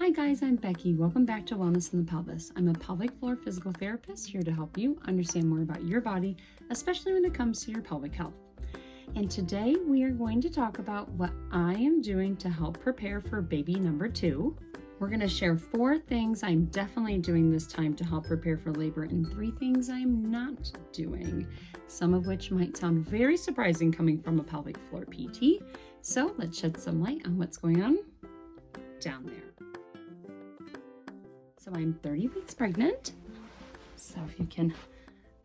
Hi guys, I'm Becky. Welcome back to Wellness in the Pelvis. I'm a pelvic floor physical therapist here to help you understand more about your body, especially when it comes to your pelvic health. And today we are going to talk about what I am doing to help prepare for baby number 2. We're going to share 4 things I'm definitely doing this time to help prepare for labor and 3 things I'm not doing, some of which might sound very surprising coming from a pelvic floor PT. So let's shed some light on what's going on down there. So I'm 30 weeks pregnant. So if you can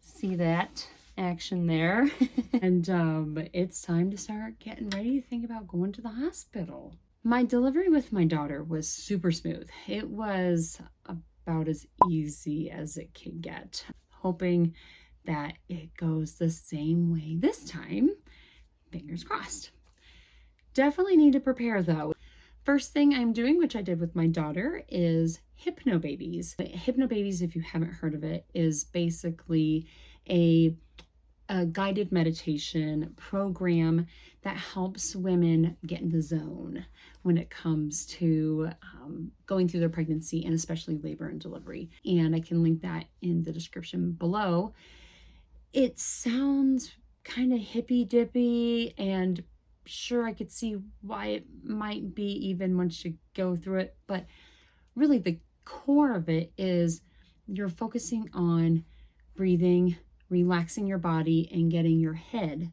see that action there. And it's time to start getting ready to think about going to the hospital. My delivery with my daughter was super smooth. It was about as easy as it can get. Hoping that it goes the same way this time. Fingers crossed. Definitely need to prepare though. First thing I'm doing, which I did with my daughter, is Hypnobabies. Hypnobabies, if you haven't heard of it, is basically a guided meditation program that helps women get in the zone when it comes to going through their pregnancy and especially labor and delivery. And I can link that in the description below. It sounds kind of hippy-dippy, and sure, I could see why it might be even once you go through it, but really the core of it is you're focusing on breathing, relaxing your body, and getting your head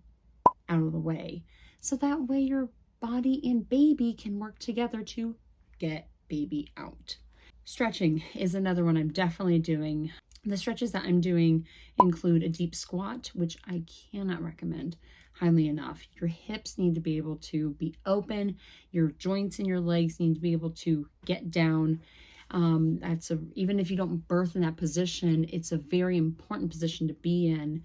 out of the way. So that way your body and baby can work together to get baby out. Stretching is another one I'm definitely doing. The stretches that I'm doing include a deep squat, which I cannot recommend highly enough. Your hips need to be able to be open. Your joints in your legs need to be able to get down. Even if you don't birth in that position, it's a very important position to be in,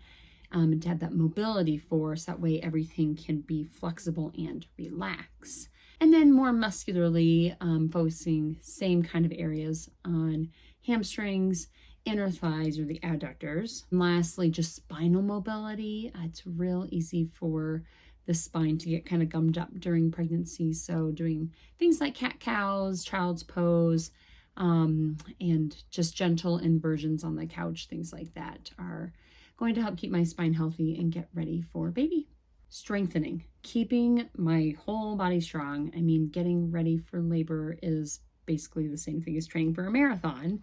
and to have that mobility force. That way everything can be flexible and relax. And then more muscularly, focusing same kind of areas on hamstrings, inner thighs, or the adductors. And lastly, just spinal mobility. It's real easy for the spine to get kind of gummed up during pregnancy. So doing things like cat-cows, child's pose, and just gentle inversions on the couch, things like that are going to help keep my spine healthy and get ready for baby. Strengthening, keeping my whole body strong. I mean, getting ready for labor is basically the same thing as training for a marathon.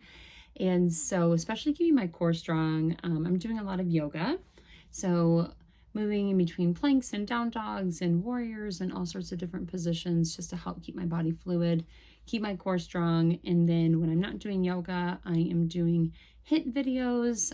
And so especially keeping my core strong, I'm doing a lot of yoga. So moving in between planks and down dogs and warriors and all sorts of different positions just to help keep my body fluid, keep my core strong. And then when I'm not doing yoga, I am doing HIIT videos.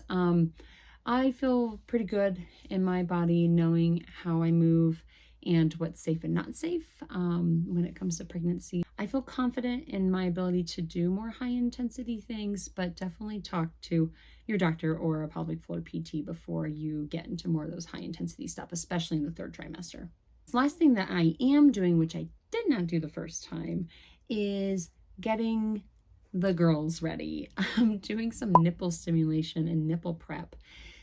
I feel pretty good in my body knowing how I move and what's safe and not safe when it comes to pregnancy. I feel confident in my ability to do more high intensity things, but definitely talk to your doctor or a pelvic floor PT before you get into more of those high intensity stuff, especially in the 3rd trimester. The last thing that I am doing, which I did not do the first time, is getting the girls ready. I'm doing some nipple stimulation and nipple prep.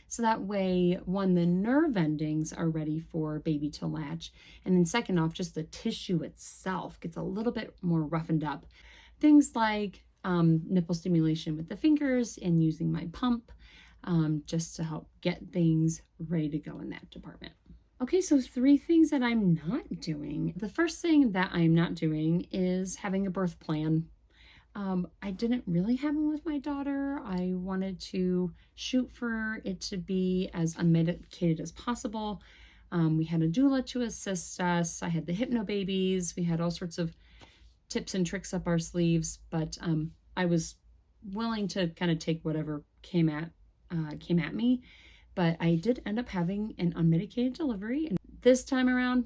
So that way, one, the nerve endings are ready for baby to latch. And then second off, just the tissue itself gets a little bit more roughened up. Things like nipple stimulation with the fingers and using my pump just to help get things ready to go in that department. Okay, so 3 things that I'm not doing. The first thing that I'm not doing is having a birth plan. I didn't really have one with my daughter. I wanted to shoot for it to be as unmedicated as possible. We had a doula to assist us. I had the Hypnobabies. We had all sorts of tips and tricks up our sleeves, but I was willing to kind of take whatever came at me. But I did end up having an unmedicated delivery. And this time around,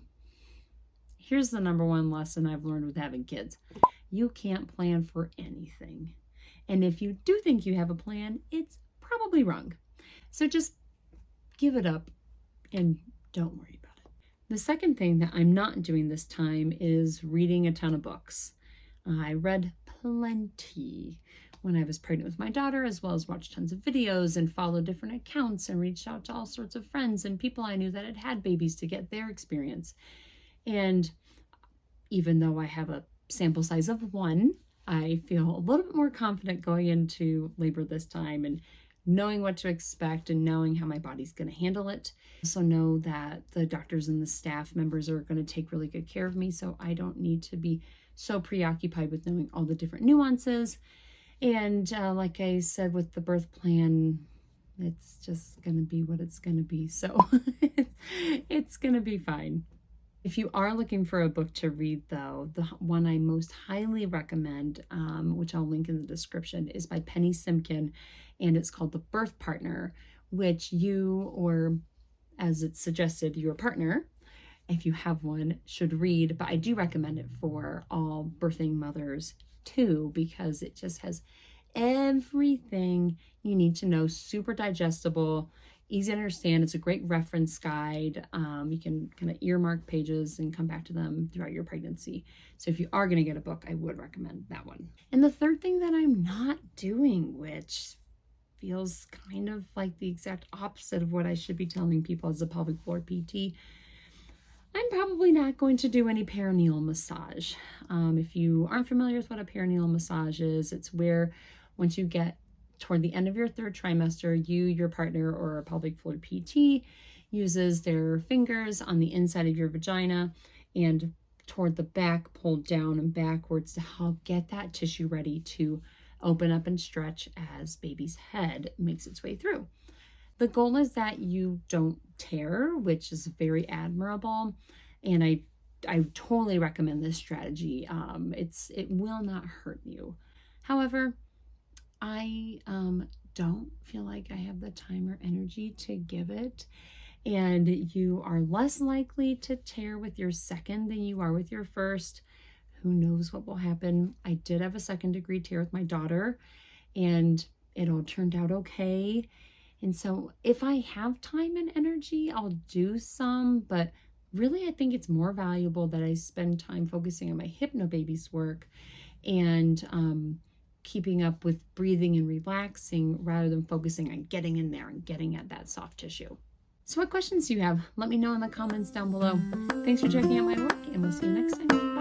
here's the number 1 lesson I've learned with having kids. You can't plan for anything. And if you do think you have a plan, it's probably wrong. So just give it up and don't worry about it. The second thing that I'm not doing this time is reading a ton of books. I read plenty when I was pregnant with my daughter, as well as watched tons of videos and followed different accounts and reached out to all sorts of friends and people I knew that had had babies to get their experience. And even though I have a sample size of 1, I feel a little bit more confident going into labor this time and knowing what to expect and knowing how my body's going to handle it. I also know that the doctors and the staff members are going to take really good care of me, so I don't need to be so preoccupied with knowing all the different nuances. And like I said with the birth plan, it's just going to be what it's going to be. So it's going to be fine. If you are looking for a book to read, though, the one I most highly recommend, which I'll link in the description, is by Penny Simkin, and it's called The Birth Partner, which you, or as it's suggested, your partner, if you have one, should read. But I do recommend it for all birthing mothers too, because it just has everything you need to know, super digestible, easy to understand. It's a great reference guide. You can kind of earmark pages and come back to them throughout your pregnancy. So if you are going to get a book, I would recommend that one. And the third thing that I'm not doing, which feels kind of like the exact opposite of what I should be telling people as a pelvic floor PT, I'm probably not going to do any perineal massage. If you aren't familiar with what a perineal massage is, it's where once you get toward the end of your third trimester, you, your partner, or a pelvic floor PT uses their fingers on the inside of your vagina and toward the back, pulled down and backwards to help get that tissue ready to open up and stretch as baby's head makes its way through. The goal is that you don't tear, which is very admirable, and I totally recommend this strategy. It will not hurt you. However, I don't feel like I have the time or energy to give it, and you are less likely to tear with your second than you are with your first. Who knows what will happen? I did have a second-degree tear with my daughter, and it all turned out okay. And so if I have time and energy, I'll do some, but really I think it's more valuable that I spend time focusing on my Hypnobabies work and keeping up with breathing and relaxing rather than focusing on getting in there and getting at that soft tissue. So what questions do you have? Let me know in the comments down below. Thanks for checking out my work, and we'll see you next time.